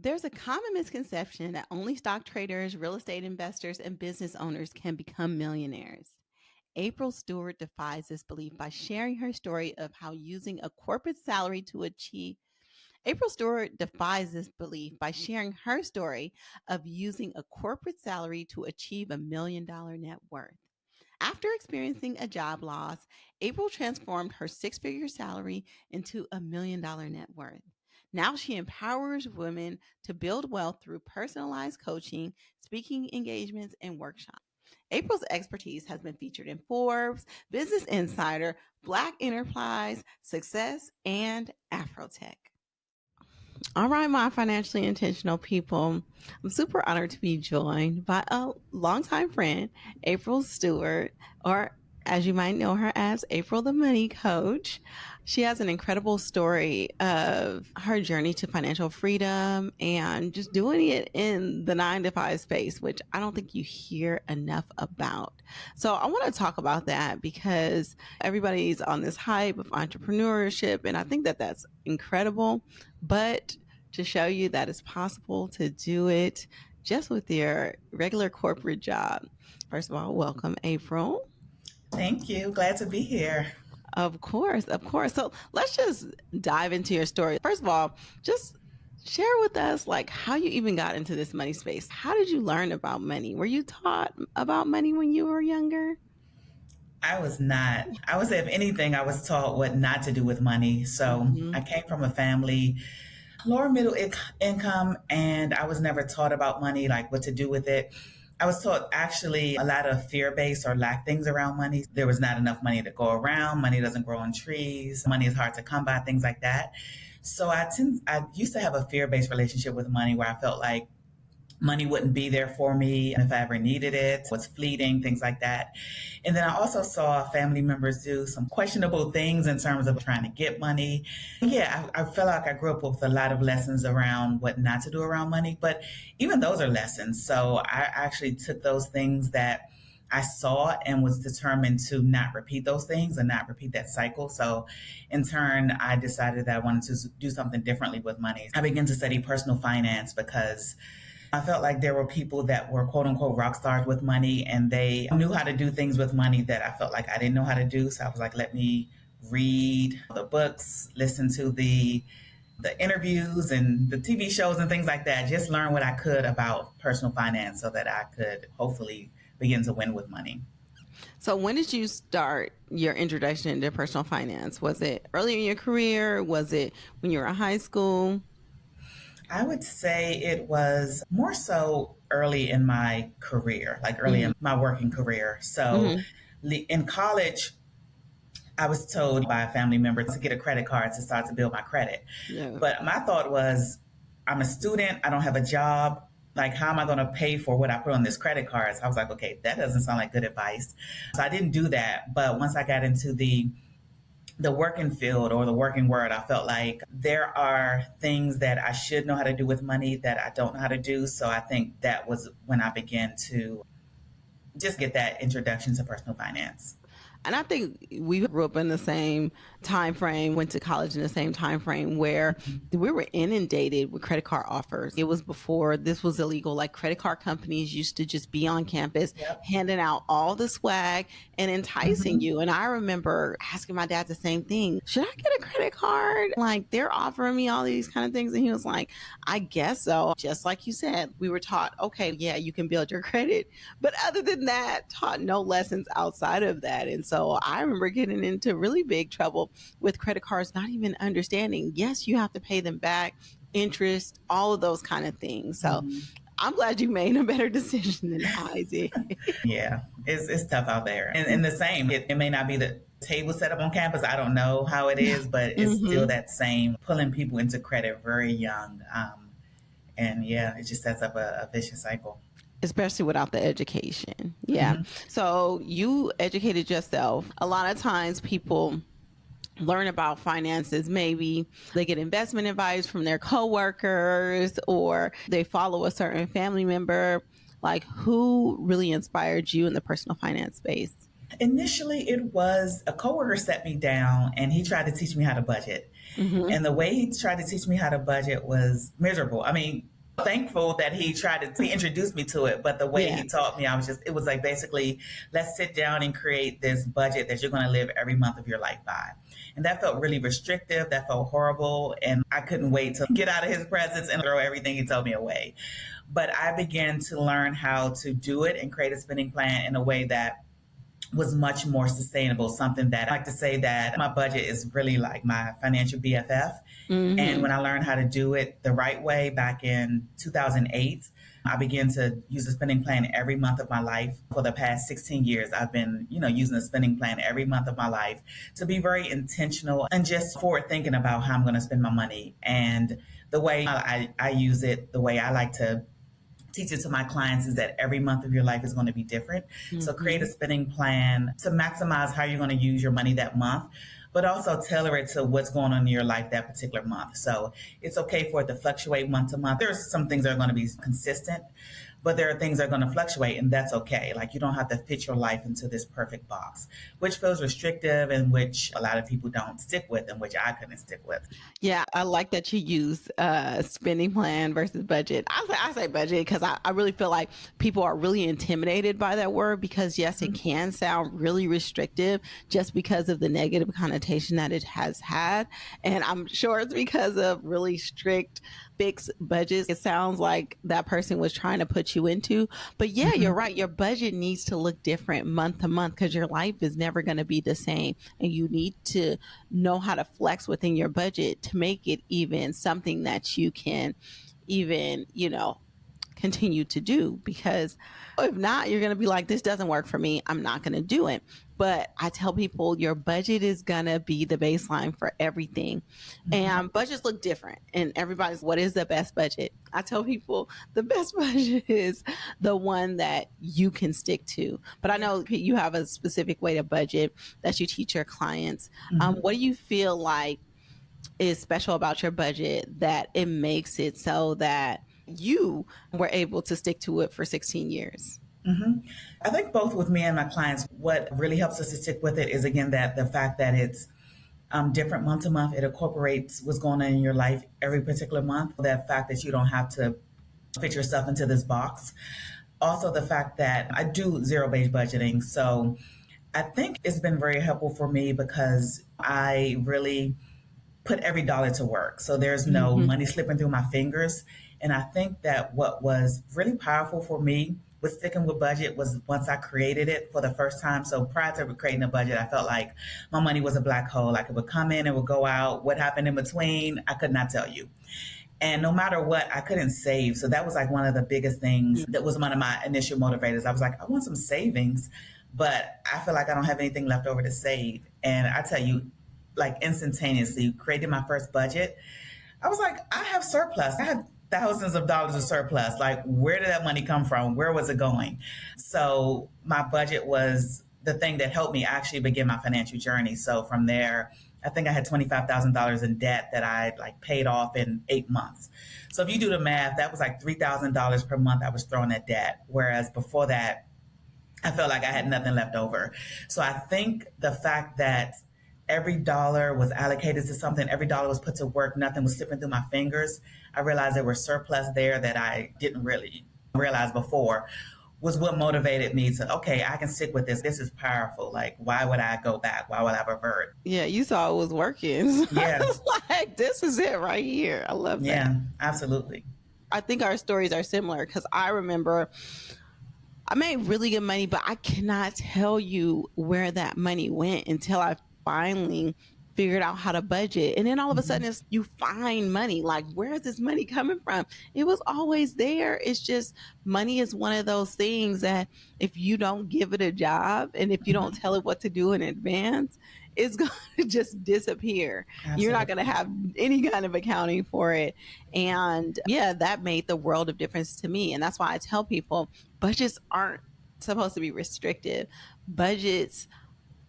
There's a common misconception that only stock traders, real estate investors, and business owners can become millionaires. April Stewart defies this belief by sharing her story of how using a corporate salary to achieve. April Stewart defies this belief by sharing her story of using a corporate salary to achieve $1 million net worth. After experiencing a job loss, April transformed her six-figure salary into $1 million net worth. Now she empowers women to build wealth through personalized coaching, speaking engagements, and workshops. April's expertise has been featured in Forbes, Business Insider, Black Enterprise, Success, and Afrotech. All right, my financially intentional people. I'm super honored to be joined by a longtime friend, April Stewart, or as you might know her as April the Money Coach. She has an incredible story of her journey to financial freedom and just doing it in the 9 to 5 space, which I don't think you hear enough about. So I want to talk about that because everybody's on this hype of entrepreneurship, and I think that that's incredible. But to show you that it's possible to do it just with your regular corporate job. First of all, welcome, April. Thank you. Glad to be here. Of course, of course. So let's just dive into your story. First of all, just share with us like how you even got into this money space. How did you learn about money? Were you taught about money when you were younger? I was not. I would say, if anything, I was taught what not to do with money. So Mm-hmm. I came from a family, lower income, and I was never taught about money, like what to do with it. I was taught actually a lot of fear based or lack things around money. There was not enough money to go around. Money doesn't grow on trees. Money is hard to come by, things like that. So I used to have a fear based relationship with money where I felt like money wouldn't be there for me and if I ever needed it, was fleeting, things like that. And then I also saw family members do some questionable things in terms of trying to get money. Yeah, I felt like I grew up with a lot of lessons around what not to do around money, but even those are lessons. So I actually took those things that I saw and was determined to not repeat those things and not repeat that cycle. So in turn, I decided that I wanted to do something differently with money. I began to study personal finance because I felt like there were people that were quote unquote rock stars with money and they knew how to do things with money that I felt like I didn't know how to do. So I was like, let me read the books, listen to the interviews and the TV shows and things like that. Just learn what I could about personal finance so that I could hopefully begin to win with money. So when did you start your introduction into personal finance? Was it early in your career? Was it when you were in high school? I would say it was more so early in my career, like early Mm-hmm. in my working career. So Mm-hmm. in college, I was told by a family member to get a credit card to start to build my credit. Yeah. But my thought was, I'm a student, I don't have a job. Like, how am I going to pay for what I put on this credit card? So I was like, okay, that doesn't sound like good advice. So I didn't do that. But once I got into the working field or the working world, I felt like there are things that I should know how to do with money that I don't know how to do. So I think that was when I began to just get that introduction to personal finance. And I think we grew up in the same time frame, went to college in the same time frame where we were inundated with credit card offers. It was before this was illegal. Like credit card companies used to just be on campus Yep. handing out all the swag and enticing Mm-hmm. you. And I remember asking my dad the same thing. Should I get a credit card? Like they're offering me all these kind of things. And he was like, I guess so. Just like you said, we were taught, okay, yeah, you can build your credit. But other than that, taught no lessons outside of that. And so I remember getting into really big trouble with credit cards, not even understanding, yes, you have to pay them back, interest, all of those kind of things. So Mm-hmm. I'm glad you made a better decision than I did. Yeah, it's tough out there. And the same, it may not be the table set up on campus. I don't know how it is, but it's still Hmm. that same pulling people into credit very young. And yeah, it just sets up a vicious cycle. Especially without the education. Yeah. Hmm. So you educated yourself. A lot of times people learn about finances. Maybe they get investment advice from their coworkers or they follow a certain family member. Like who really inspired you in the personal finance space? Initially, it was a coworker set me down and he tried to teach me how to budget. Mm-hmm. And the way he tried to teach me how to budget was miserable. I mean, thankful that he introduced me to it. But the way Yeah. he taught me, it was like basically, let's sit down and create this budget that you're going to live every month of your life by. And that felt really restrictive. That felt horrible. And I couldn't wait to get out of his presence and throw everything he told me away. But I began to learn how to do it and create a spending plan in a way that was much more sustainable. Something that I like to say that my budget is really like my financial BFF. And Hmm. when I learned how to do it the right way back in 2008, I began to use a spending plan every month of my life. For the past 16 years, I've been, using a spending plan every month of my life to be very intentional and just forward thinking about how I'm going to spend my money. And the way I use it, the way I like to teach it to my clients is that every month of your life is going to be different. So create a Hmm. spending plan to maximize how you're going to use your money that month, but also tailor it to what's going on in your life that particular month. So it's okay for it to fluctuate month to month. There's some things that are going to be consistent, but there are things that are going to fluctuate, and that's okay. Like, you don't have to fit your life into this perfect box, which feels restrictive and which a lot of people don't stick with, and which I couldn't stick with. Yeah, I like that you use spending plan versus budget. I say budget because I really feel like people are really intimidated by that word because, yes, it can sound really restrictive just because of the negative connotation that it has had. And I'm sure it's because of really strict fixed budgets. It sounds like that person was trying to put you into. But yeah, you're Mm-hmm. right. Your budget needs to look different month to month because your life is never going to be the same. And you need to know how to flex within your budget to make it even something that you can even, continue to do, because if not, you're going to be like, this doesn't work for me, I'm not going to do it. But I tell people your budget is going to be the baseline for everything. Mm-hmm. And budgets look different, and everybody's, what is the best budget? I tell people the best budget is the one that you can stick to. But I Yeah. know you have a specific way to budget that you teach your clients. Mm-hmm. What do you feel like is special about your budget that it makes it so that you were able to stick to it for 16 years? Mm-hmm. I think both with me and my clients, what really helps us to stick with it is, again, that the fact that it's different month to month. It incorporates what's going on in your life every particular month. That fact that you don't have to fit yourself into this box. Also, the fact that I do zero-based budgeting. So I think it's been very helpful for me because I really put every dollar to work. So there's no Hmm. money slipping through my fingers. And I think that what was really powerful for me with sticking with budget was once I created it for the first time. So prior to creating a budget, I felt like my money was a black hole. Like, it would come in, it would go out. What happened in between, I could not tell you. And no matter what, I couldn't save. So that was like one of the biggest things that was one of my initial motivators. I was like, I want some savings, but I feel like I don't have anything left over to save. And I tell you, like, instantaneously created my first budget, I was like, I have surplus. I have thousands of dollars of surplus. Like, where did that money come from? Where was it going? So my budget was the thing that helped me actually begin my financial journey. So from there, I think I had $25,000 in debt that I like paid off in 8 months. So if you do the math, that was like $3,000 per month I was throwing at debt. Whereas before that, I felt like I had nothing left over. So I think the fact that every dollar was allocated to something, every dollar was put to work, nothing was slipping through my fingers. I realized there was surplus there that I didn't really realize before, was what motivated me to, okay, I can stick with this. This is powerful. Like, why would I go back? Why would I revert? Yeah, you saw it was working. So Yeah, it's like, this is it right here. I love that. yeah, absolutely. I think our stories are similar because I remember I made really good money, but I cannot tell you where that money went until I finally figured out how to budget. And then all of a sudden, Mm-hmm. you find money. Like, where is this money coming from? It was always there. It's just money is one of those things that if you don't give it a job and if you don't Mm-hmm. tell it what to do in advance, it's going to just disappear. You're not going to Absolutely. have any kind of accounting for it. And yeah, that made the world of difference to me. And that's why I tell people budgets aren't supposed to be restrictive. Budgets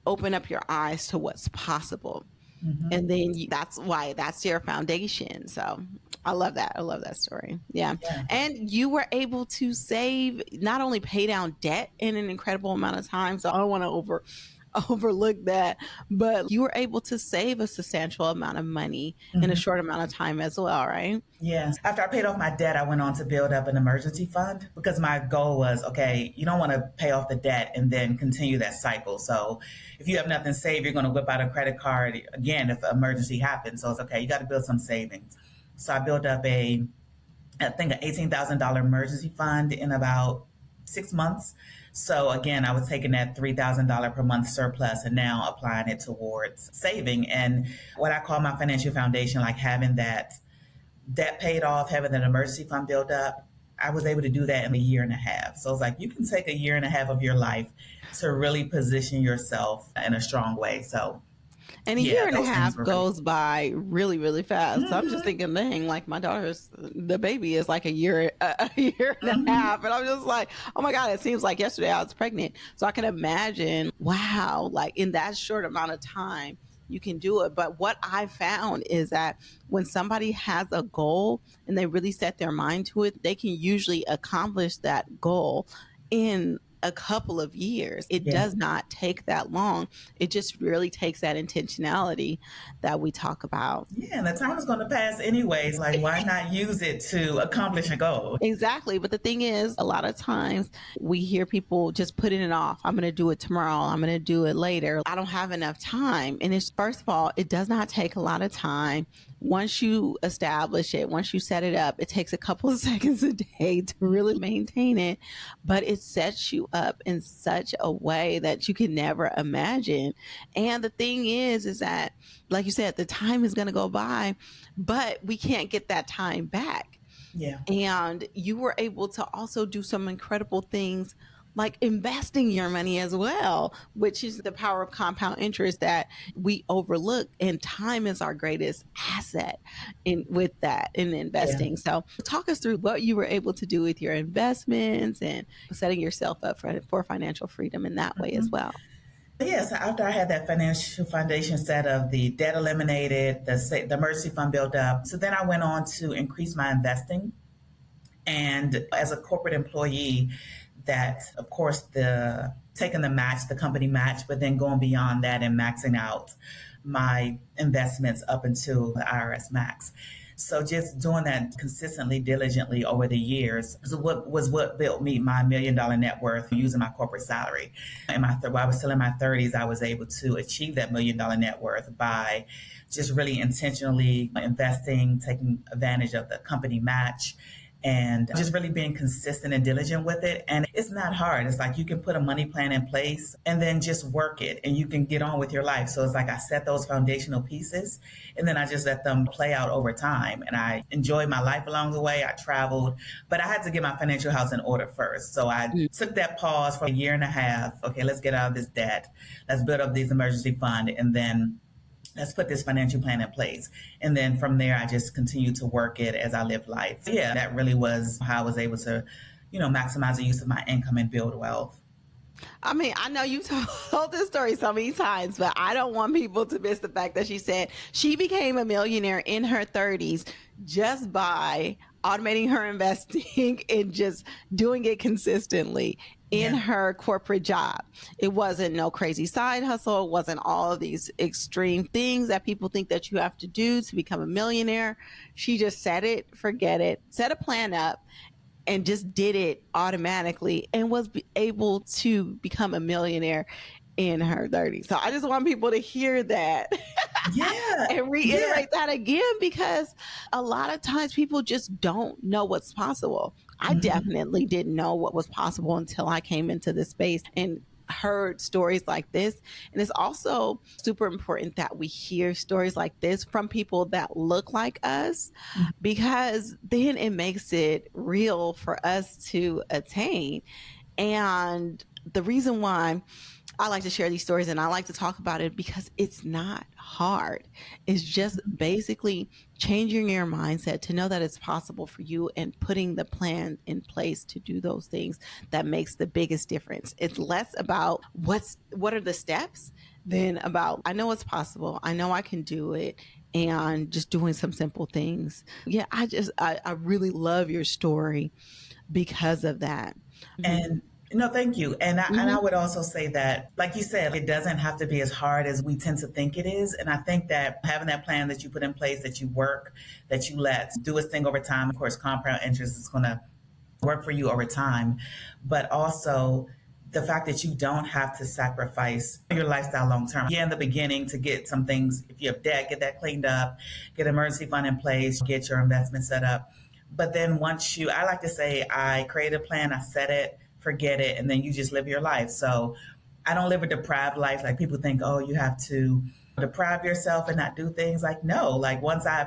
open up your eyes to what's possible. Mm-hmm. And then that's why that's your foundation. So I love that. I love that story. Yeah. Yeah. And you were able to save, not only pay down debt in an incredible amount of time. So I don't want to overlook that. But you were able to save a substantial amount of money in a Mhm. short amount of time as well, right? Yes. After I paid off my debt, I went on to build up an emergency fund because my goal was, okay, you don't want to pay off the debt and then continue that cycle. So if you have nothing saved, you're going to whip out a credit card again if an emergency happens. So it's okay, you got to build some savings. So I built up I think, an $18,000 emergency fund in about 6 months. So again, I was taking that $3,000 per month surplus and now applying it towards saving. And what I call my financial foundation, like having that debt paid off, having an emergency fund built up, I was able to do that in a year and a half. So it's like you can take a year and a half of your life to really position yourself in a strong way. So And a year yeah, and a those things half were really. goes by really, really fast. So I'm just Mm-hmm, thinking, dang, like my daughter's, the baby is like a year and a mm-hmm, half. And I'm just like, oh my God, it seems like yesterday I was pregnant. So I can imagine, wow, like in that short amount of time, you can do it. But what I found is that when somebody has a goal and they really set their mind to it, they can usually accomplish that goal in a couple of years. It yeah. does not take that long. It just really takes that intentionality that we talk about. Yeah, and the time is going to pass anyways. Like, why not use it to accomplish a goal? Exactly. But the thing is, a lot of times we hear people just putting it off. I'm going to do it tomorrow. I'm going to do it later. I don't have enough time. And it's, first of all, it does not take a lot of time. Once you establish it, once you set it up, it takes a couple of seconds a day to really maintain it. But it sets you up in such a way that you can never imagine. And the thing is that, like you said, the time is going to go by, but we can't get that time back. Yeah, And you were able to also do some incredible things like investing your money as well, which is the power of compound interest that we overlook. And time is our greatest asset in with that in yeah. investing. So talk us through what you were able to do with your investments and setting yourself up for financial freedom in that way as Mm-hmm. well. Yes, after I had that financial foundation set of the debt eliminated, the emergency fund built up, so then I went on to increase my investing. And as a corporate employee, that of course the taking the match, the company match, but then going beyond that and maxing out my investments up until the IRS max. So just doing that consistently, diligently over the years was what built me my $1 million net worth using my corporate salary. While I was still in my 30s, I was able to achieve that $1 million net worth by just really intentionally investing, taking advantage of the company match, and just really being consistent and diligent with it. And it's not hard. It's like you can put a money plan in place and then just work it and you can get on with your life. So it's like I set those foundational pieces and then I just let them play out over time. And I enjoyed my life along the way. I traveled, but I had to get my financial house in order first. So I took that pause for a year and a half. Okay, let's get out of this debt. Let's build up this emergency fund. And then let's put this financial plan in place. And then from there, I just continued to work it as I lived life. So yeah, that really was how I was able to, maximize the use of my income and build wealth. I mean, I know you told this story so many times, but I don't want people to miss the fact that she said she became a millionaire in her 30s just by automating her investing and just doing it consistently in Yeah. her corporate job. It wasn't no crazy side hustle. It wasn't all of these extreme things that people think that you have to do to become a millionaire. She just set it, forget it, set a plan up and just did it automatically and was able to become a millionaire in her 30s. So I just want people to hear that Yeah. and Yeah. reiterate that again because a lot of times people just don't know what's possible. I Mm-hmm. definitely didn't know what was possible until I came into this space and heard stories like this. And it's also super important that we hear stories like this from people that look like us because then it makes it real for us to attain. And the reason why I like to share these stories and I like to talk about it because it's not hard. It's just basically changing your mindset to know that it's possible for you and putting the plan in place to do those things that makes the biggest difference. It's less about what are the steps than about I know it's possible. I know I can do it and just doing some simple things. Yeah, I really love your story because of that. Mhm. And No, thank you. And I Hmm. would also say that, like you said, it doesn't have to be as hard as we tend to think it is. And I think that having that plan that you put in place, that you work, that you let do its thing over time, of course, compound interest is going to work for you over time, but also the fact that you don't have to sacrifice your lifestyle long term. Yeah, in the beginning to get some things, if you have debt, get that cleaned up, get an emergency fund in place, get your investment set up. But then once I like to say, I create a plan, I set it, forget it, and then you just live your life. So I don't live a deprived life. Like people think, oh, you have to deprive yourself and not do things. Like, no, like once I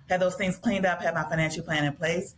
had those things cleaned up, had my financial plan in place,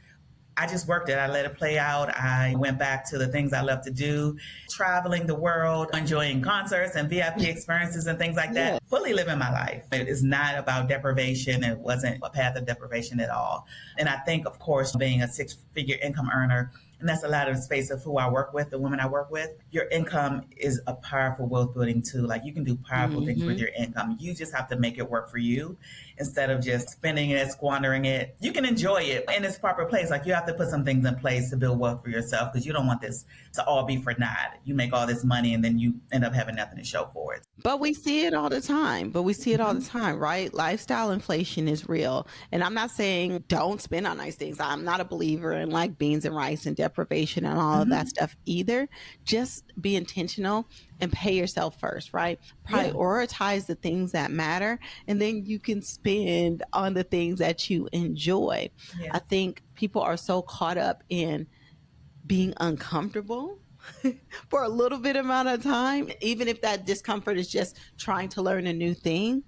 I just worked it. I let it play out. I went back to the things I love to do, traveling the world, enjoying concerts and VIP experiences and things like Yeah. that, fully living my life. It is not about deprivation. It wasn't a path of deprivation at all. And I think, of course, being a six-figure income earner, and that's a lot of the space of who I work with, the women I work with, your income is a powerful wealth building tool. Like you can do powerful things with Hmm. your income. You just have to make it work for you instead of just spending it, squandering it. You can enjoy it in its proper place. Like you have to put some things in place to build wealth for yourself because you don't want this to all be for naught. You make all this money and then you end up having nothing to show for it. But we see it all the time. But we see it all the Mm-hmm. time, right? Lifestyle inflation is real. And I'm not saying don't spend on nice things. I'm not a believer in like beans and rice and deprivation and all of that Mm-hmm. stuff either. Just be intentional and pay yourself first, right? Yeah. Prioritize the things that matter, and then you can spend on the things that you enjoy. Yeah. I think people are so caught up in being uncomfortable for a little bit amount of time, even if that discomfort is just trying to learn a new thing,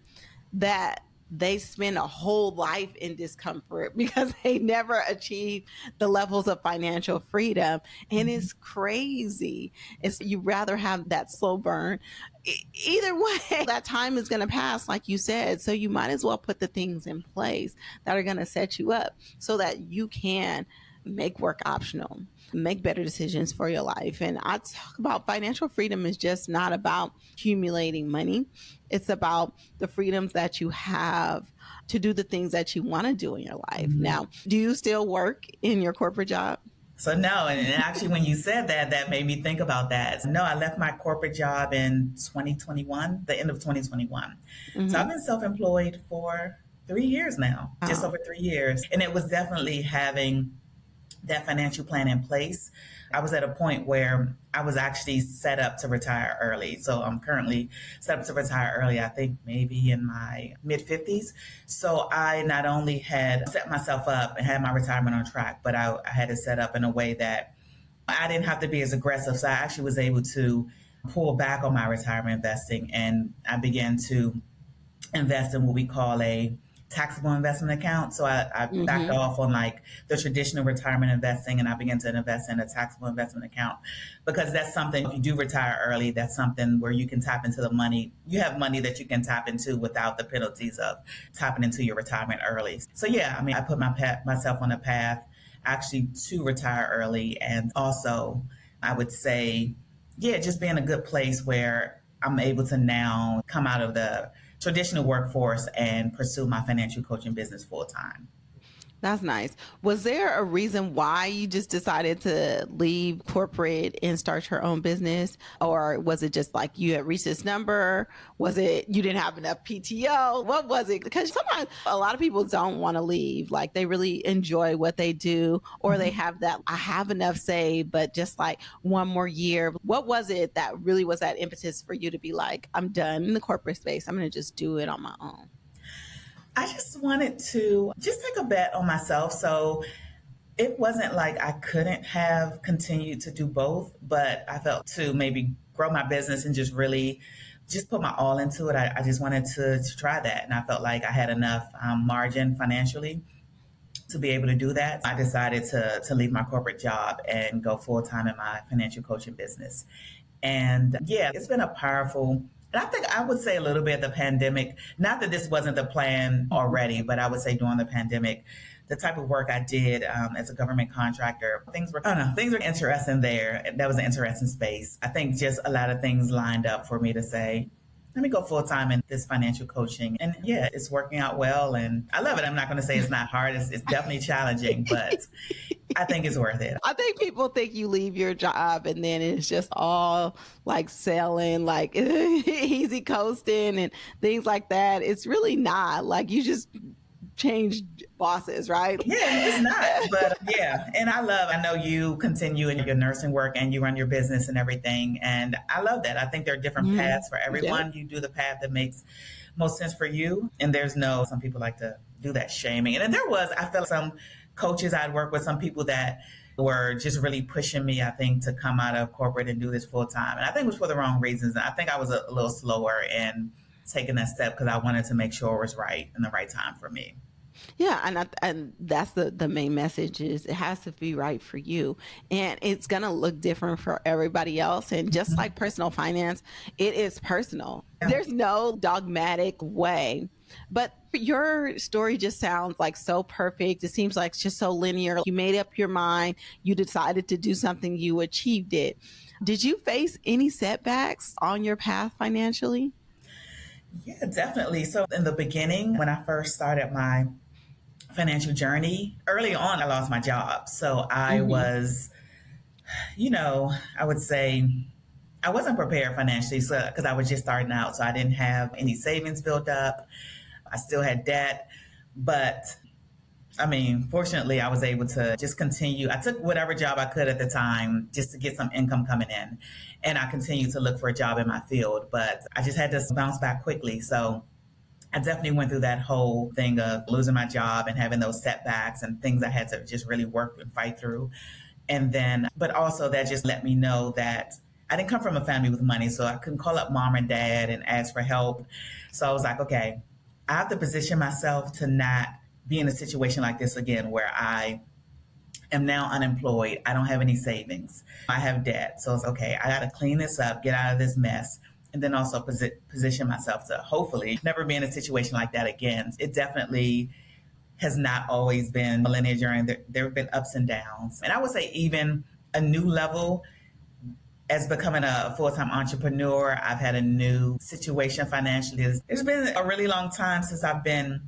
that they spend a whole life in discomfort because they never achieve the levels of financial freedom. And Mm-hmm. it's crazy. It's you rather have that slow burn. Either way, that time is going to pass, like you said. So you might as well put the things in place that are going to set you up so that you can make work optional, make better decisions for your life. And I talk about financial freedom is just not about accumulating money. It's about the freedoms that you have to do the things that you want to do in your life. Mm-hmm. Now, do you still work in your corporate job? So no, and actually when you said that, that made me think about that. No, I left my corporate job in 2021, the end of 2021. So I've Mm-hmm. been self-employed for 3 years now, just Wow. over 3 years. And it was definitely having that financial plan in place. I was at a point where I was actually set up to retire early. So I'm currently set up to retire early, I think maybe in my mid 50s. So I not only had set myself up and had my retirement on track, but I had it set up in a way that I didn't have to be as aggressive. So I actually was able to pull back on my retirement investing and I began to invest in what we call a taxable investment account. So I backed Mm-hmm. off on like the traditional retirement investing and I began to invest in a taxable investment account because that's something, if you do retire early, that's something where you can tap into the money. You have money that you can tap into without the penalties of tapping into your retirement early. So yeah, I mean, I put myself on a path actually to retire early. And also I would say, yeah, just be in a good place where I'm able to now come out of the traditional workforce and pursue my financial coaching business full time. That's nice. Was there a reason why you just decided to leave corporate and start your own business? Or was it just like you had reached this number? Was it you didn't have enough PTO? What was it? Because sometimes a lot of people don't want to leave. Like they really enjoy what they do, or they Mm-hmm. have that, I have enough saved, but just like one more year. What was it that really was that impetus for you to be like, I'm done in the corporate space. I'm going to just do it on my own? I just wanted to just take a bet on myself. So it wasn't like I couldn't have continued to do both, but I felt to maybe grow my business and just really just put my all into it. I just wanted to try that. And I felt like I had enough margin financially to be able to do that. I decided to leave my corporate job and go full time in my financial coaching business. And yeah, it's been a powerful, and I think I would say a little bit of the pandemic, not that this wasn't the plan already, but I would say during the pandemic, the type of work I did as a government contractor, I don't know, things were interesting there. That was an interesting space. I think just a lot of things lined up for me to say, let me go full time in this financial coaching. And yeah, it's working out well. And I love it. I'm not going to say it's not hard. It's definitely challenging, but I think it's worth it. I think people think you leave your job and then it's just all like selling, like easy coasting and things like that. It's really not. Like you just change bosses, right? Yeah, it's not. But yeah, and I know you continue in your nursing work and you run your business and everything. And I love that. I think there are different Mm, paths for yep. everyone. You do the path that makes most sense for you. And there's no, some people like to do that shaming. And there was, I felt some coaches I'd work with, some people that were just really pushing me, I think, to come out of corporate and do this full time. And I think it was for the wrong reasons. And I think I was a little slower in taking that step because I wanted to make sure it was right and the right time for me. Yeah, and that's the main message is it has to be right for you, and it's gonna look different for everybody else. And just like personal finance, it is personal. Yeah. There's no dogmatic way. But your story just sounds like so perfect. It seems like it's just so linear. You made up your mind, you decided to do something, you achieved it. Did you face any setbacks on your path financially? Yeah, definitely. So in the beginning, when I first started my financial journey, early on, I lost my job. So I Hmm. was, I would say I wasn't prepared financially so, because I was just starting out. So I didn't have any savings built up. I still had debt. But I mean, fortunately, I was able to just continue. I took whatever job I could at the time just to get some income coming in. And I continued to look for a job in my field. But I just had to bounce back quickly. So I definitely went through that whole thing of losing my job and having those setbacks and things I had to just really work and fight through. And then, but also that just let me know that I didn't come from a family with money, so I couldn't call up mom and dad and ask for help. So I was like, okay, I have to position myself to not be in a situation like this again where I am now unemployed. I don't have any savings. I have debt. So it's okay. I got to clean this up, get out of this mess, and then also position myself to hopefully never be in a situation like that again. It definitely has not always been a linear journey. There have been ups and downs. And I would say even a new level as becoming a full-time entrepreneur, I've had a new situation financially. It's been a really long time since I've been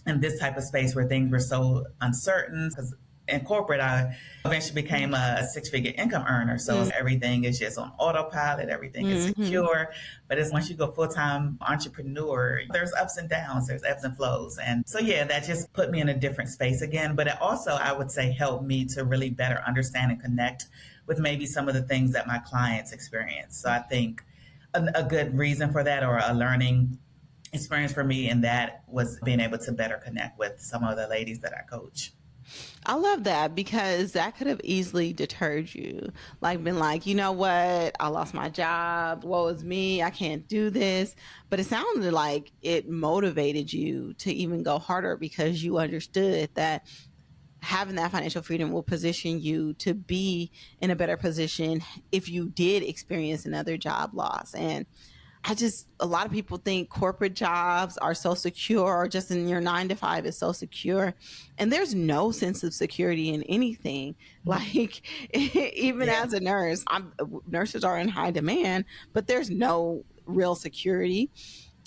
in this type of space where things were so uncertain. Because in corporate, I eventually became a six-figure income earner. So everything is just on autopilot, everything is Mm-hmm. secure. But it's once you go full-time entrepreneur, there's ups and downs, there's ebbs and flows. And so, yeah, that just put me in a different space again. But it also, I would say, helped me to really better understand and connect with maybe some of the things that my clients experience. So I think a good reason for that or a learning experience for me in that was being able to better connect with some of the ladies that I coach. I love that because that could have easily deterred you. Like, been like, you know what? I lost my job. Woe is me. I can't do this. But it sounded like it motivated you to even go harder because you understood that having that financial freedom will position you to be in a better position if you did experience another job loss. And a lot of people think corporate jobs are so secure, or just in your 9 to 5 is so secure. And there's no sense of security in anything. Like, even Yeah. as a nurse, nurses are in high demand, but there's no real security.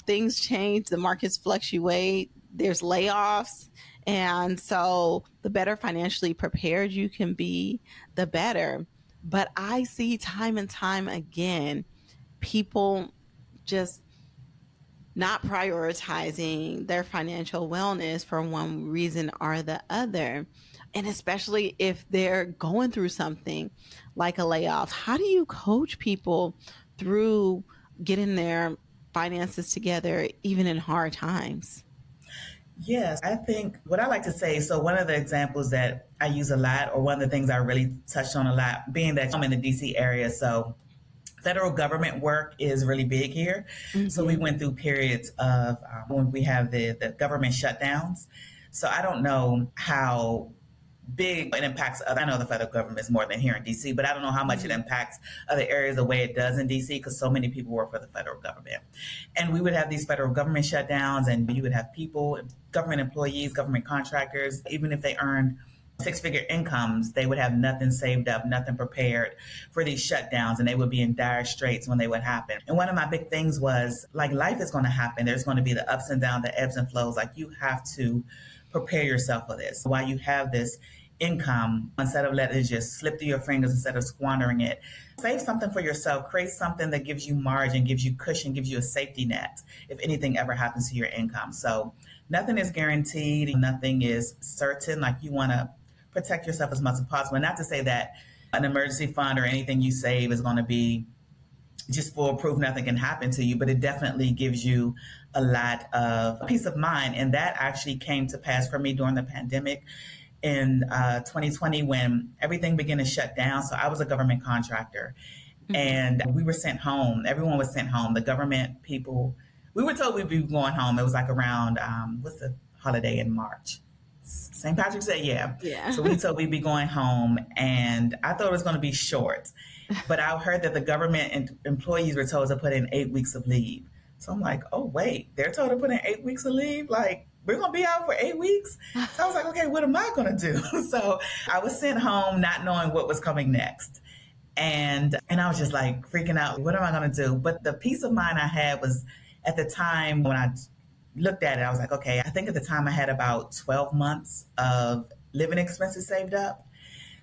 Things change, the markets fluctuate, there's layoffs. And so the better financially prepared you can be, the better. But I see time and time again people just not prioritizing their financial wellness for one reason or the other. And especially if they're going through something like a layoff, how do you coach people through getting their finances together, even in hard times? Yes, I think what I like to say, so one of the examples that I use a lot, or one of the things I really touched on a lot, being that I'm in the DC area, so federal government work is really big here. So we Mm-hmm. went through periods of when we have the government shutdowns. So I don't know how big it impacts other. I know the federal government is more than here in DC, but I don't know how much it Mm-hmm. impacts other areas the way it does in DC because so many people work for the federal government. And we would have these federal government shutdowns, and you would have people, government employees, government contractors, even if they earn six-figure incomes, they would have nothing saved up, nothing prepared for these shutdowns, and they would be in dire straits when they would happen. And one of my big things was like life is going to happen. There's going to be the ups and downs, the ebbs and flows. Like you have to prepare yourself for this while you have this income instead of letting it just slip through your fingers instead of squandering it. Save something for yourself. Create something that gives you margin, gives you cushion, gives you a safety net if anything ever happens to your income. So nothing is guaranteed, nothing is certain. Like, you want to protect yourself as much as possible. Not to say that an emergency fund or anything you save is going to be just foolproof, nothing can happen to you, but it definitely gives you a lot of peace of mind. And that actually came to pass for me during the pandemic in 2020 when everything began to shut down. So I was a government contractor, Mm-hmm. and we were sent home. Everyone was sent home. The government people, we were told we'd be going home. It was like around, what's the holiday in March? St. Patrick's Day, yeah. Yeah. So we told we'd be going home, and I thought it was going to be short. But I heard that the government employees were told to put in 8 weeks of leave. So I'm like, oh, wait, they're told to put in 8 weeks of leave? Like, we're going to be out for 8 weeks? So I was like, okay, what am I going to do? So I was sent home not knowing what was coming next. And I was just like freaking out. What am I going to do? But the peace of mind I had was, at the time when I looked at it, I was like, okay, I think at the time I had about 12 months of living expenses saved up.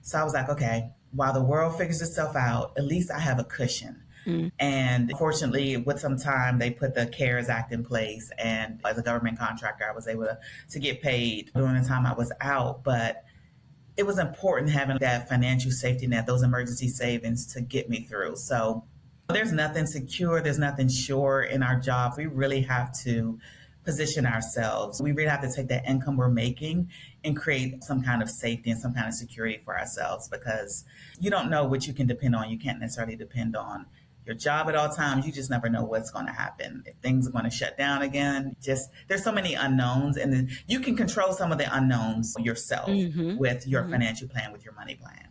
So I was like, okay, while the world figures itself out, at least I have a cushion. Mm. And fortunately, with some time, they put the CARES Act in place. And as a government contractor, I was able to get paid during the time I was out. But it was important having that financial safety net, those emergency savings to get me through. So there's nothing secure, there's nothing sure in our jobs. We really have to position ourselves. We really have to take that income we're making and create some kind of safety and some kind of security for ourselves, because you don't know what you can depend on. You can't necessarily depend on your job at all times. You just never know what's going to happen. If things are going to shut down again, just there's so many unknowns, and you can control some of the unknowns yourself Mm-hmm. with your Mm-hmm. financial plan, with your money plan.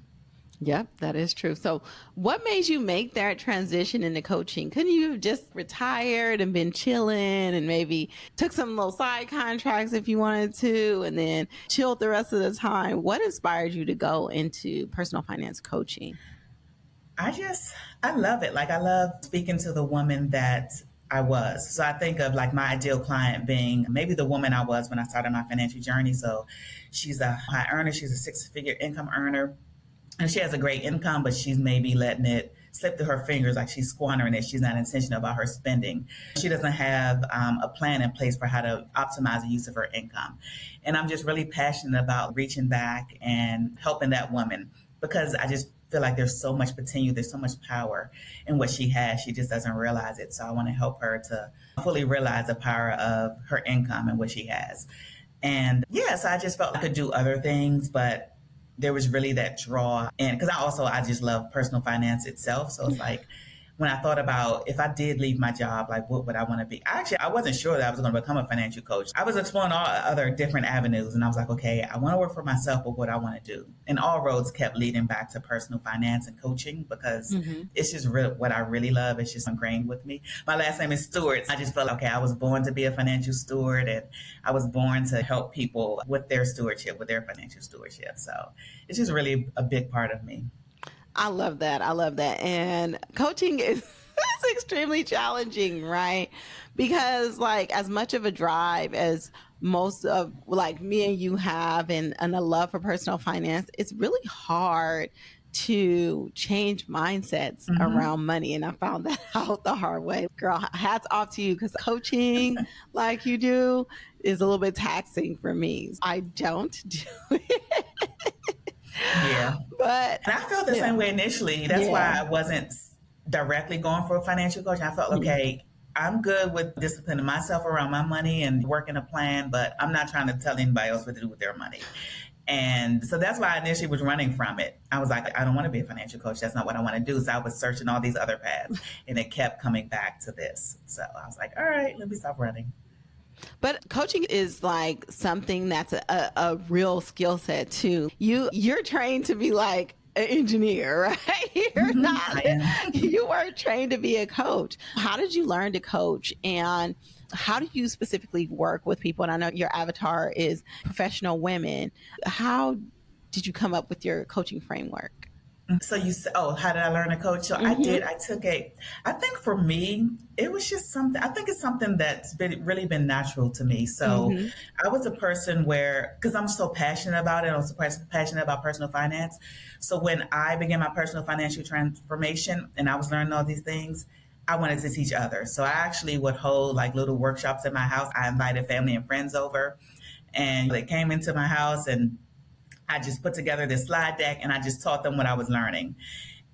Yep, that is true. So, what made you make that transition into coaching? Couldn't you have just retired and been chilling and maybe took some little side contracts if you wanted to and then chilled the rest of the time? What inspired you to go into personal finance coaching? I love it. Like, I love speaking to the woman that I was. So I think of like my ideal client being maybe the woman I was when I started my financial journey. So she's a high earner, she's a six-figure income earner, and she has a great income, but she's maybe letting it slip through her fingers, like she's squandering it. She's not intentional about her spending. She doesn't have a plan in place for how to optimize the use of her income. And I'm just really passionate about reaching back and helping that woman, because I just feel like there's so much potential, there's so much power in what she has. She just doesn't realize it. So I want to help her to fully realize the power of her income and what she has. And yes, I just felt I could do other things, but there was really that draw. And because I just love personal finance itself. So it's like, when I thought about if I did leave my job, like what would I want to be? Actually, I wasn't sure that I was going to become a financial coach. I was exploring all other different avenues, and I was like, okay, I want to work for myself, but what I want to do. And all roads kept leading back to personal finance and coaching, because Mm-hmm. it's just what I really love. It's just ingrained with me. My last name is Stewart. I just felt like, okay, I was born to be a financial steward, and I was born to help people with their stewardship, with their financial stewardship. So it's just really a big part of me. I love that. I love that. And coaching is it's extremely challenging, right? Because like as much of a drive as most of like me and you have and a love for personal finance, it's really hard to change mindsets Mm-hmm. around money. And I found that out the hard way. Girl, hats off to you because coaching like you do is a little bit taxing for me. I don't do it. Yeah. But And I felt the yeah. same way initially. That's why Yeah. I wasn't directly going for a financial coach. I felt, Mhm. okay, I'm good with disciplining myself around my money and working a plan, but I'm not trying to tell anybody else what to do with their money. And so that's why I initially was running from it. I was like, I don't want to be a financial coach. That's not what I want to do. So I was searching all these other paths, and it kept coming back to this. So I was like, all right, let me stop running. But coaching is like something that's a real skill set too. You're trained to be like an engineer, right? You're Mm-hmm. I not am. you were trained to be a coach. How did you learn to coach and how do you specifically work with people? And I know your avatar is professional women. How did you come up with your coaching framework? So you said, oh, how did I learn to coach? So I Mm-hmm. did. I think for me, it was just something, I think it's something that's really been natural to me. So Mm-hmm. I was a person where, because I'm so passionate about it, I'm so passionate about personal finance. So when I began my personal financial transformation and I was learning all these things, I wanted to teach others. So I actually would hold like little workshops in my house. I invited family and friends over and they came into my house and I just put together this slide deck and I just taught them what I was learning.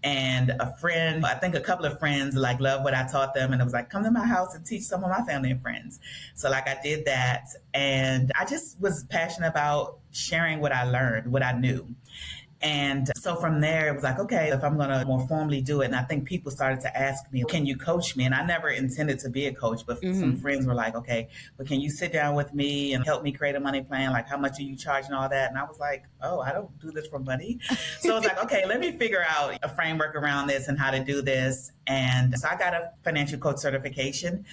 And a friend, I think a couple of friends like loved what I taught them and it was like, come to my house and teach some of my family and friends. So like I did that and I just was passionate about sharing what I learned, what I knew. And so from there, it was like, okay, if I'm going to more formally do it. And I think people started to ask me, can you coach me? And I never intended to be a coach, but some Mm-hmm. friends were like, okay, but can you sit down with me and help me create a money plan? Like, how much are you charging, all that? And I was like, oh, I don't do this for money. So I was like, okay, let me figure out a framework around this and how to do this. And so I got a financial coach certification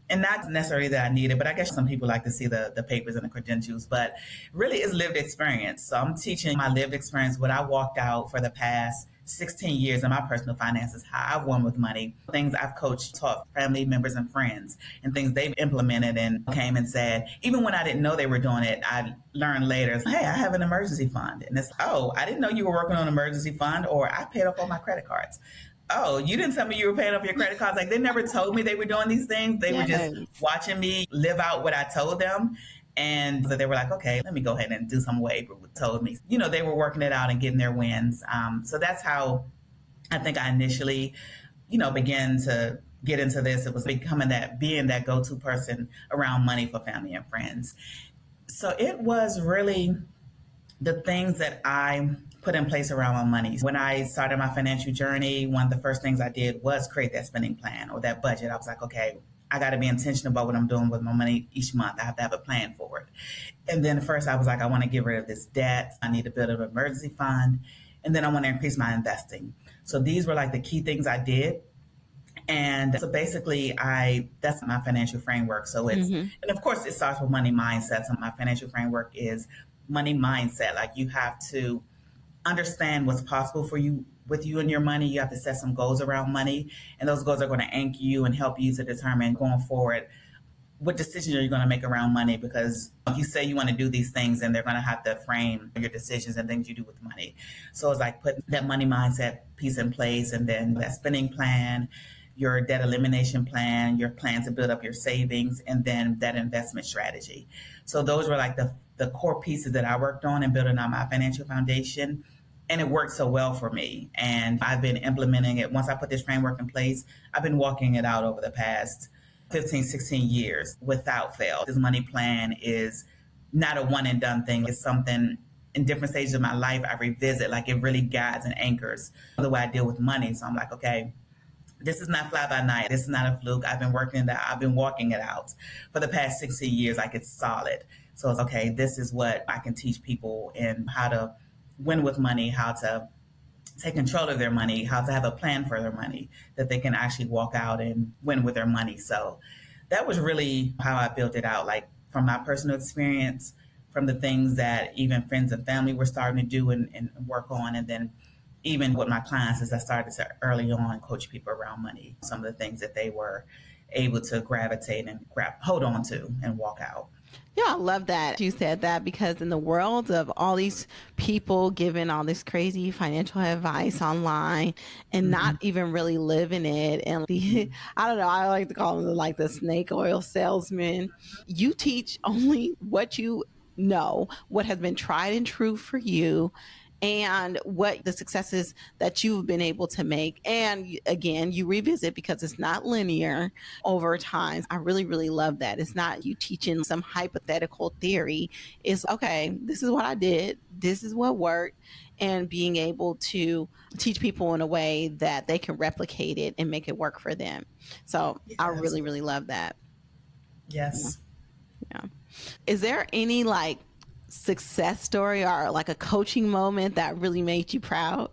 and not necessarily that I need it, but I guess some people like to see the papers and the credentials, but really it's lived experience. So I'm teaching my lived experience, what I walked out for the past 16 years in my personal finances, how I've won with money, things I've coached, taught family members and friends, and things they've implemented and came and said, even when I didn't know they were doing it, I learned later, hey, I have an emergency fund. And it's, oh, I didn't know you were working on an emergency fund, or I paid off all my credit cards. Oh, you didn't tell me you were paying off your credit cards. Like they never told me they were doing these things. They were just Yes. watching me live out what I told them. And so they were like, okay, let me go ahead and do some what April told me. You know, they were working it out and getting their wins. So that's how I think I initially, began to get into this. It was becoming being that go-to person around money for family and friends. So it was really the things that I put in place around my money. When I started my financial journey, one of the first things I did was create that spending plan or that budget. I was like, okay, I got to be intentional about what I'm doing with my money each month. I have to have a plan for it. And then first I was like, I want to get rid of this debt. I need to build an emergency fund. And then I want to increase my investing. So these were like the key things I did. And so basically that's my financial framework. So Mm-hmm. and of course it starts with money mindset. So my financial framework is money mindset. Like you have to understand what's possible for you with you and your money. You have to set some goals around money, and those goals are going to anchor you and help you to determine going forward what decisions are you going to make around money. Because if you say you want to do these things, and they're going to have to frame your decisions and things you do with money. So it's like putting that money mindset piece in place, and then that spending plan, your debt elimination plan, your plan to build up your savings, and then that investment strategy. So those were like the core pieces that I worked on in building out my financial foundation. And it worked so well for me. And I've been implementing it. Once I put this framework in place, I've been walking it out over the past 15, 16 years without fail. This money plan is not a one and done thing. It's something in different stages of my life I revisit. Like it really guides and anchors the way I deal with money. So I'm like, okay, this is not fly by night. This is not a fluke. I've been working it out. I've been walking it out for the past 16 years. Like it's solid. So it's okay. This is what I can teach people in how to win with money, how to take control of their money, how to have a plan for their money that they can actually walk out and win with their money. So that was really how I built it out, like from my personal experience, from the things that even friends and family were starting to do and work on. And then even with my clients, as I started to early on coach people around money, some of the things that they were able to gravitate and hold on to and walk out. Yeah, I love that you said that because in the world of all these people giving all this crazy financial advice online and not Mm-hmm. even really living it, and I don't know, I like to call them like the snake oil salesman. You teach only what you know, what has been tried and true for you, and what the successes that you've been able to make. And again, you revisit because it's not linear over time. I really, really love that. It's not you teaching some hypothetical theory. It's okay, this is what I did, this is what worked, and being able to teach people in a way that they can replicate it and make it work for them. So Yeah, I really, absolutely. really love that. Yeah. Yes. Yeah. Is there any like success story or like a coaching moment that really made you proud?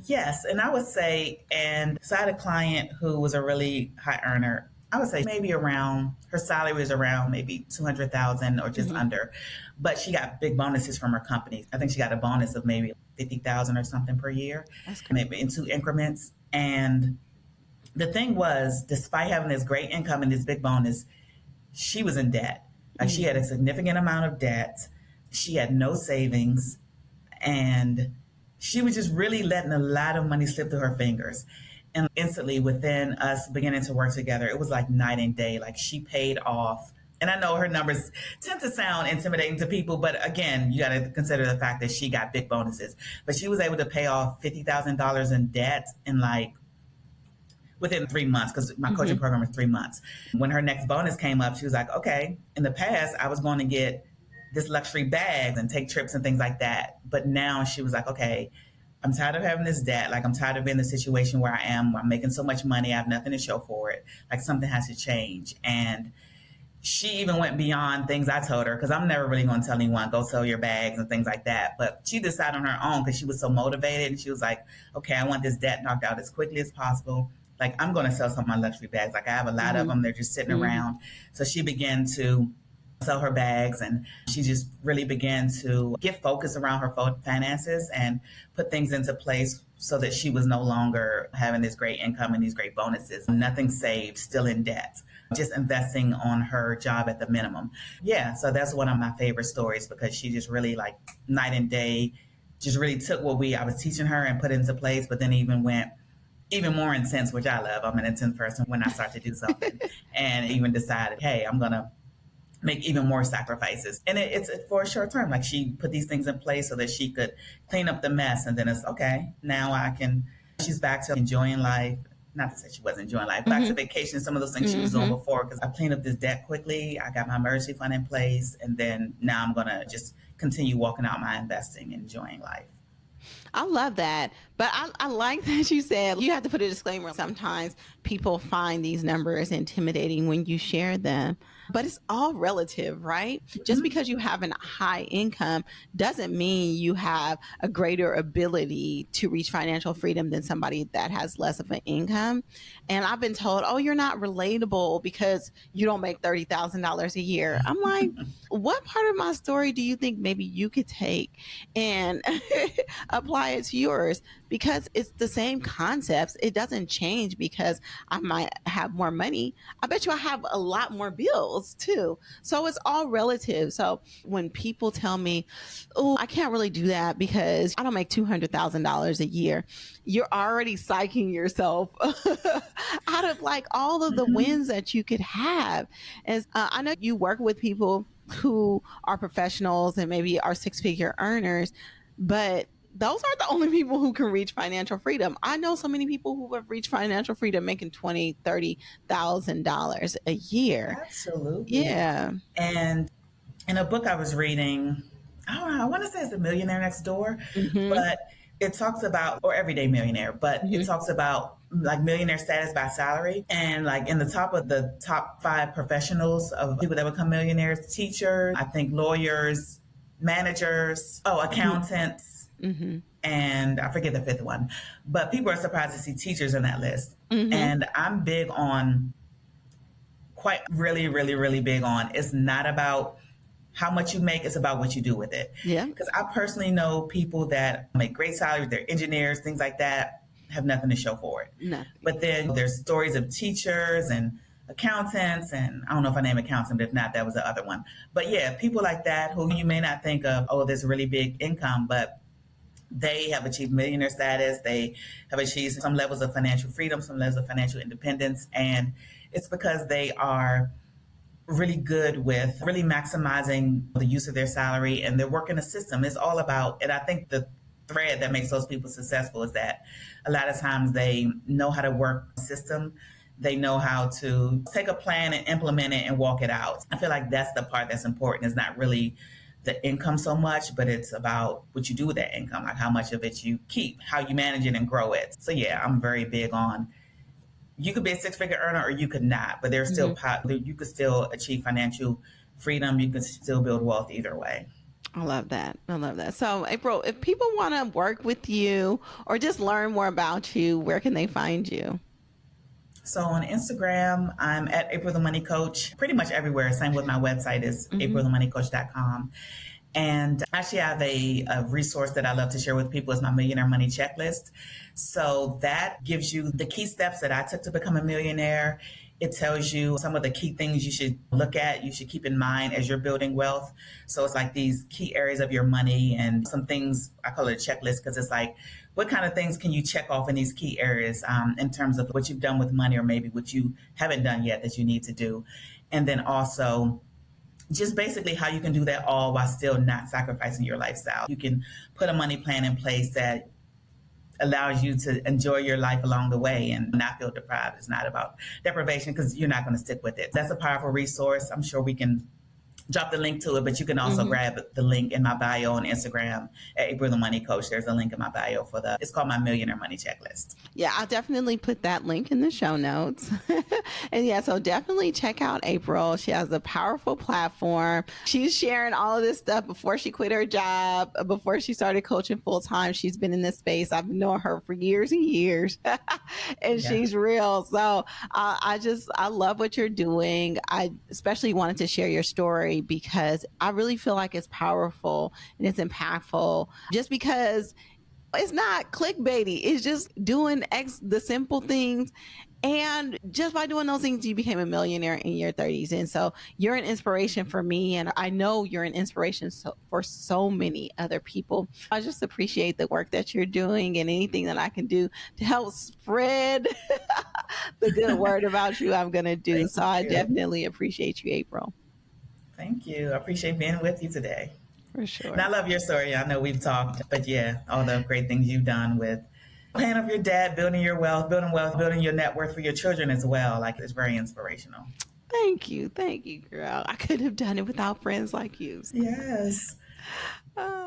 Yes, and I would say, and so I had a client who was a really high earner, I would say maybe around her salary was around maybe 200,000 or just Hmm. under, but she got big bonuses from her company. I think she got a bonus of maybe 50,000 or something per year, That's great. maybe in two increments. And the thing was, despite having this great income and this big bonus, she was in debt. Like she had a Mm-hmm. significant amount of debt. She had no savings, and she was just really letting a lot of money slip through her fingers. And instantly, within us beginning to work together, it was like night and day. Like she paid off. And I know her numbers tend to sound intimidating to people, but again, you got to consider the fact that she got big bonuses. But she was able to pay off $50,000 in debt in like within 3 months because my coaching Mm-hmm. program is 3 months. When her next bonus came up, she was like, okay, in the past, I was going to get this luxury bag and take trips and things like that. But now she was like, okay, I'm tired of having this debt. Like, I'm tired of being in the situation where I am, where I'm making so much money, I have nothing to show for it. Like, something has to change. And she even went beyond things I told her because I'm never really going to tell anyone go sell your bags and things like that. But she decided on her own because she was so motivated and she was like, okay, I want this debt knocked out as quickly as possible. Like I'm going to sell some of my luxury bags. Like I have a lot of them. They're just sitting Mm-hmm. around. So she began to sell her bags and she just really began to get focused around her finances and put things into place so that she was no longer having this great income and these great bonuses, nothing saved, still in debt, just investing on her job at the minimum. Yeah, so that's one of my favorite stories because she just really like night and day just really took what I was teaching her and put it into place, but then even went even more intense, which I love. I'm an intense person when I start to do something and even decided, hey, I'm going to make even more sacrifices. And it's for a short term. Like she put these things in place so that she could clean up the mess. And then it's okay. Now I can, she's back to enjoying life. Not to say she wasn't enjoying life, back to Mm-hmm. vacation, some of those things she was doing Mm-hmm. before because I cleaned up this debt quickly. I got my emergency fund in place. And then now I'm going to just continue walking out my investing and enjoying life. I love that. But I like that you said you have to put a disclaimer. Sometimes people find these numbers intimidating when you share them, but it's all relative, right? Just Mm-hmm. because you have a high income doesn't mean you have a greater ability to reach financial freedom than somebody that has less of an income. And I've been told, oh, you're not relatable because you don't make $30,000 a year. I'm like, what part of my story do you think maybe you could take and apply it to yours? Because it's the same concepts. It doesn't change because I might have more money. I bet you I have a lot more bills too. So it's all relative. So when people tell me, oh, I can't really do that because I don't make $200,000 a year, you're already psyching yourself out of like all of the Mm-hmm. wins that you could have. As I know you work with people who are professionals and maybe are six-figure earners, but those aren't the only people who can reach financial freedom. I know so many people who have reached financial freedom making 20, $30,000 a year. Absolutely. Yeah. And in a book I was reading, I don't know, I want to say it's The Millionaire Next Door, Mm-hmm. but it talks about, or Everyday Millionaire, but it Mm-hmm. talks about like millionaire status by salary. And like in the top of the top five professionals of people that become millionaires, teachers, I think lawyers, managers, accountants, Mm-hmm. and I forget the fifth one. But people are surprised to see teachers in that list. Mm-hmm. And I'm big on, quite really, really, really big on, it's not about how much you make, it's about what you do with it. Yeah. Because I personally know people that make great salaries, they're engineers, things like that, have nothing to show for it. Nothing. But then there's stories of teachers and accountants, and I don't know if I name accountant, but if not, that was the other one. But yeah, people like that who you may not think of, oh, there's a really big income, but they have achieved millionaire status. They have achieved some levels of financial freedom, some levels of financial independence. And it's because they are really good with really maximizing the use of their salary and they're working a system. It's all about, and I think the thread that makes those people successful is that a lot of times they know how to work a system. They know how to take a plan and implement it and walk it out. I feel like that's the part that's important. It's not really the income so much, but it's about what you do with that income, like how much of it you keep, how you manage it and grow it. So yeah, I'm very big on, you could be a six-figure earner or you could not, but there's Mm-hmm. still you could still achieve financial freedom. You can still build wealth either way. I love that. I love that. So, April, if people want to work with you or just learn more about you, where can they find you? So on Instagram, I'm at April the Money Coach, pretty much everywhere. Same with my website is Mm-hmm. aprilthemoneycoach.com. And actually, I have a resource that I love to share with people. Is my Millionaire Money Checklist. So that gives you the key steps that I took to become a millionaire. It tells you some of the key things you should look at, you should keep in mind as you're building wealth. So it's like these key areas of your money and some things, I call it a checklist because it's like, what kind of things can you check off in these key areas in terms of what you've done with money or maybe what you haven't done yet that you need to do. And then also, just basically how you can do that all while still not sacrificing your lifestyle. You can put a money plan in place that allows you to enjoy your life along the way and not feel deprived. It's not about deprivation because you're not going to stick with it. That's a powerful resource. I'm sure we can drop the link to it, but you can also Mm-hmm. grab the link in my bio on Instagram at April the Money Coach. There's a link in my bio for it's called my Millionaire Money Checklist. Yeah, I'll definitely put that link in the show notes. And yeah, so definitely check out April. She has a powerful platform. She's sharing all of this stuff before she quit her job, before she started coaching full time. She's been in this space. I've known her for years and years, and Yeah. she's real. So I love what you're doing. I especially wanted to share your story because I really feel like it's powerful and it's impactful just because it's not clickbaity. It's just doing the simple things. And just by doing those things, you became a millionaire in your 30s. And so you're an inspiration for me. And I know you're an inspiration for so many other people. I just appreciate the work that you're doing and anything that I can do to help spread the good word about you, I'm going to do. Thank So I you. definitely appreciate you, April. Thank you. I appreciate being with you today. For And I sure. love your story. I know we've talked, but yeah, all the great things you've done with paying off your debt, building your wealth, building your net worth for your children as well. Like it's very inspirational. Thank you. Thank you, girl. I couldn't have done it without friends like you. Yes. Uh,